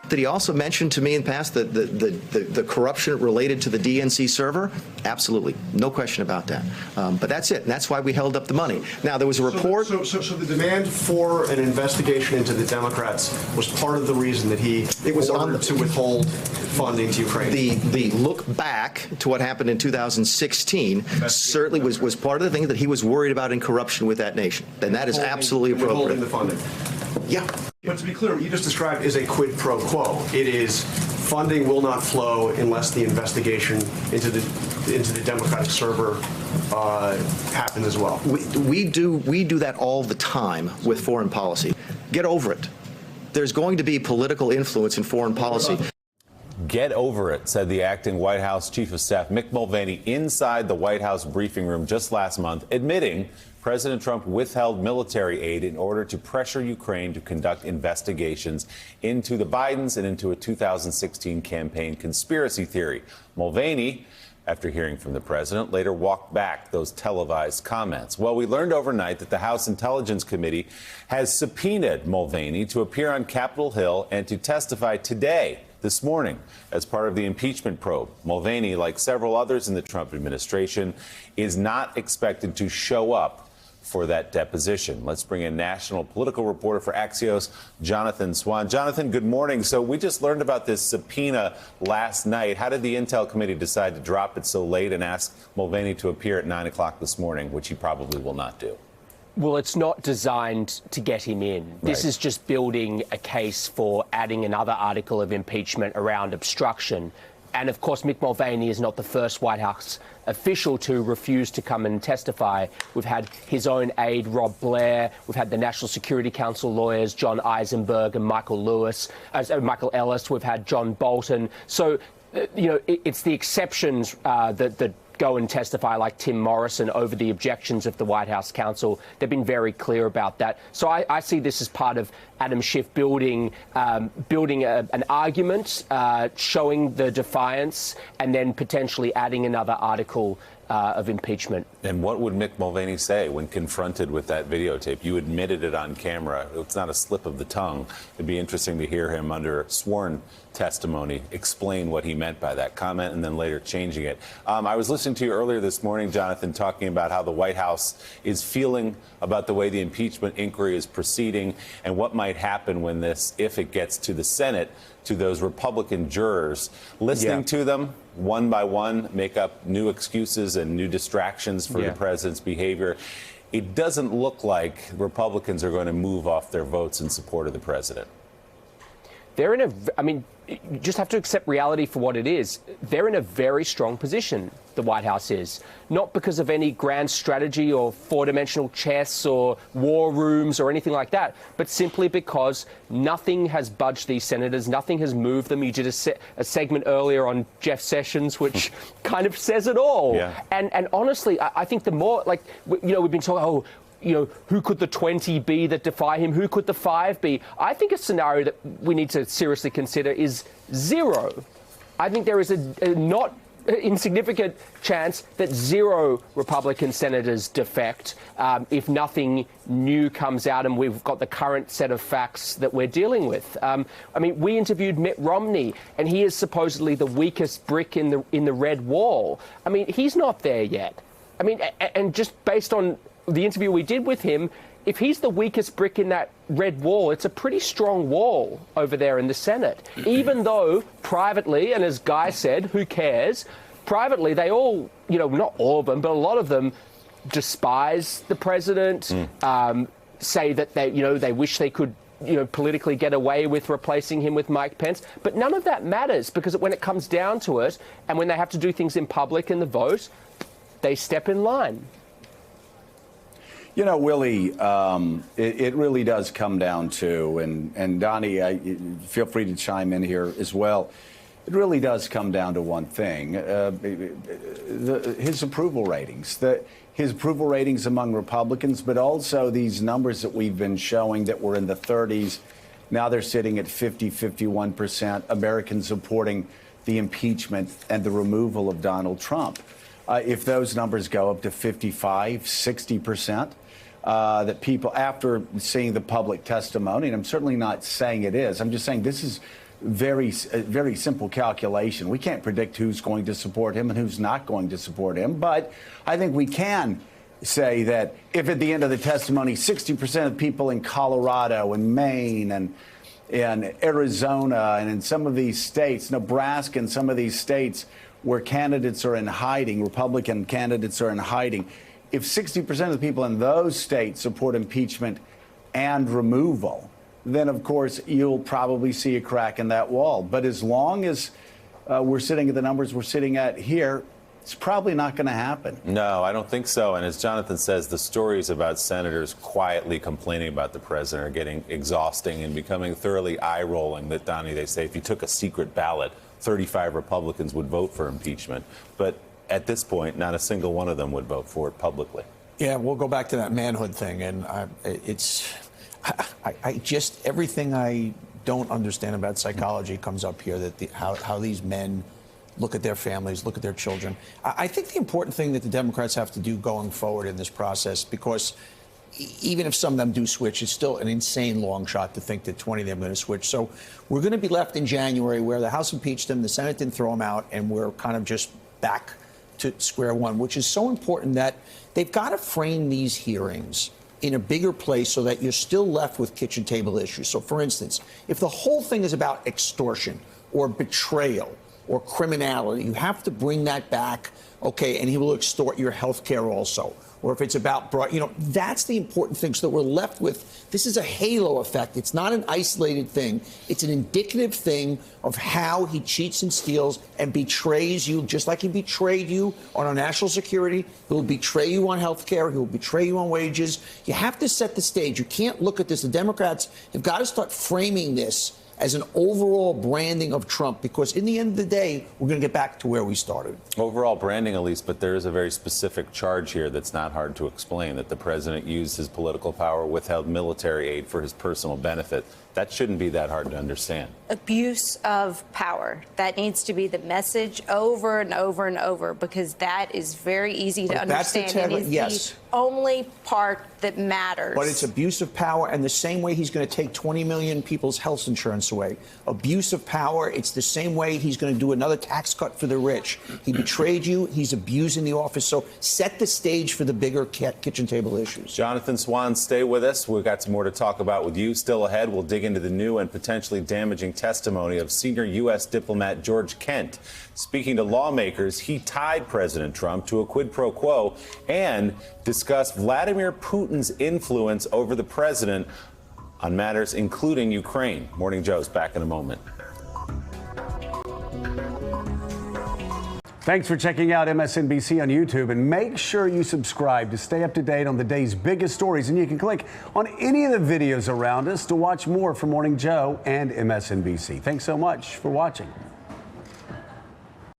Did he also mention to me in the past the corruption related to the DNC server? Absolutely. No question about that. But that's it. And that's why we held up the money. Now, there was a report. So the demand for an investigation into the Democrats was part of the reason that he ordered to withhold funding to Ukraine. The look back to what happened in 2016 certainly was part of the thing that he was worried about in corruption with that nation. And that is absolutely appropriate. Withholding the funding. Yeah. But to be clear, what you just described is a quid pro quo. It is funding will not flow unless the investigation into the Democratic server happens as well. We do that all the time with foreign policy. Get over it. There's going to be political influence in foreign policy. Get over it, said the acting White House Chief of Staff Mick Mulvaney inside the White House briefing room just last month, admitting President Trump withheld military aid in order to pressure Ukraine to conduct investigations into the Bidens and into a 2016 campaign conspiracy theory. Mulvaney, after hearing from the president, later walked back those televised comments. Well, we learned overnight that the House Intelligence Committee has subpoenaed Mulvaney to appear on Capitol Hill and to testify today, this morning, as part of the impeachment probe. Mulvaney, like several others in the Trump administration, is not expected to show up for that deposition. Let's bring in national political reporter for Axios, Jonathan Swan. Jonathan, good morning. So we just learned about this subpoena last night. How did the Intel Committee decide to drop it so late and ask Mulvaney to appear at 9 o'clock this morning, which he probably will not do? Well, it's not designed to get him in. This is just building a case for adding another article of impeachment around obstruction. And of course, Mick Mulvaney is not the first White House official to refuse to come and testify. We've had his own aide, Rob Blair. We've had the National Security Council lawyers, John Eisenberg and Michael Ellis. We've had John Bolton. So, it's the exceptions that go and testify, like Tim Morrison, over the objections of the White House counsel. They've been very clear about that. So I see this as part of Adam Schiff building an argument, showing the defiance, and then potentially adding another article of impeachment. And what would Mick Mulvaney say when confronted with that videotape? You admitted it on camera. It's not a slip of the tongue. It'd be interesting to hear him under sworn testimony explain what he meant by that comment and then later changing it. I was listening to you earlier this morning, Jonathan, talking about how the White House is feeling about the way the impeachment inquiry is proceeding and what might happen when this, if it gets to the Senate, to those Republican jurors. Listening to them one by one make up new excuses and new distractions for the president's behavior, it doesn't look like Republicans are going to move off their votes in support of the president. They're in you just have to accept reality for what it is. They're in a very strong position, the White House is. Not because of any grand strategy or four-dimensional chess or war rooms or anything like that, but simply because nothing has budged these senators, nothing has moved them. You did a segment earlier on Jeff Sessions, which kind of says it all. Yeah. And honestly, I think the more, we've been talking, who could the 20 be that defy him? Who could the 5 be? I think a scenario that we need to seriously consider is 0. I think there is a not insignificant chance that 0 Republican senators defect if nothing new comes out and we've got the current set of facts that we're dealing with. We interviewed Mitt Romney, and he is supposedly the weakest brick in the red wall. He's not there yet. And just based on the interview we did with him, if he's the weakest brick in that red wall, it's a pretty strong wall over there in the Senate. Even though privately, and as Guy said, who cares? Privately, they all, not all of them, but a lot of them despise the president, say that they wish they could politically get away with replacing him with Mike Pence. But none of that matters, because when it comes down to it, and when they have to do things in public in the vote, they step in line. Willie, it really does come down to, and Donnie, feel free to chime in here as well. It really does come down to one thing, his approval ratings. His approval ratings among Republicans, but also these numbers that we've been showing that were in the 30s. Now they're sitting at 50, 51%, Americans supporting the impeachment and the removal of Donald Trump. If those numbers go up to 55, 60%, that people, after seeing the public testimony, and I'm certainly not saying it is, I'm just saying this very simple calculation. We can't predict who's going to support him and who's not going to support him. But I think we can say that if at the end of the testimony, 60% of people in Colorado and Maine and Arizona and in some of these states, Nebraska and some of these states where candidates are in hiding, Republican candidates are in hiding, if 60% of the people in those states support impeachment and removal, then of course you'll probably see a crack in that wall. But as long as we're sitting at the numbers we're sitting at here, it's probably not going to happen. No, I don't think so. And as Jonathan says, the stories about senators quietly complaining about the president are getting exhausting and becoming thoroughly eye-rolling. That, Donnie, they say if you took a secret ballot, 35 Republicans would vote for impeachment. But at this point, not a single one of them would vote for it publicly. Yeah, we'll go back to that manhood thing. And I just, everything I don't understand about psychology comes up here, that how these men look at their families, look at their children. I think the important thing that the Democrats have to do going forward in this process, because even if some of them do switch, it's still an insane long shot to think that 20 of them are going to switch. So we're going to be left in January where the House impeached him, the Senate didn't throw him out, and we're kind of just back to square one, which is so important that they've got to frame these hearings in a bigger place so that you're still left with kitchen table issues. So, for instance, if the whole thing is about extortion or betrayal or criminality, you have to bring that back, okay, and he will extort your health care also. Or if it's about, that's the important thing. So that we're left with, this is a halo effect. It's not an isolated thing. It's an indicative thing of how he cheats and steals and betrays you, just like he betrayed you on our national security. He will betray you on health care. He will betray you on wages. You have to set the stage. You can't look at this. The Democrats have got to start framing this as an overall branding of Trump, because in the end of the day, we're going to get back to where we started. Overall branding, Elise, but there is a very specific charge here that's not hard to explain, that the president used his political power, withheld military aid for his personal benefit. That shouldn't be that hard to understand. Abuse of power. That needs to be the message over and over and over, because that is very easy to understand. It is yes. the only part that matters. But it's abuse of power, and the same way he's going to take 20 million people's health insurance away. Abuse of power, it's the same way he's going to do another tax cut for the rich. He betrayed you. He's abusing the office. So set the stage for the bigger kitchen table issues. Jonathan Swan, stay with us. We've got some more to talk about with you. Still ahead, we'll dig into the new and potentially damaging testimony of senior U.S. diplomat George Kent. Speaking to lawmakers, he tied President Trump to a quid pro quo and discussed Vladimir Putin's influence over the president on matters including Ukraine. Morning Joe's back in a moment. Thanks for checking out MSNBC on YouTube, and make sure you subscribe to stay up to date on the day's biggest stories. And you can click on any of the videos around us to watch more from Morning Joe and MSNBC. Thanks so much for watching.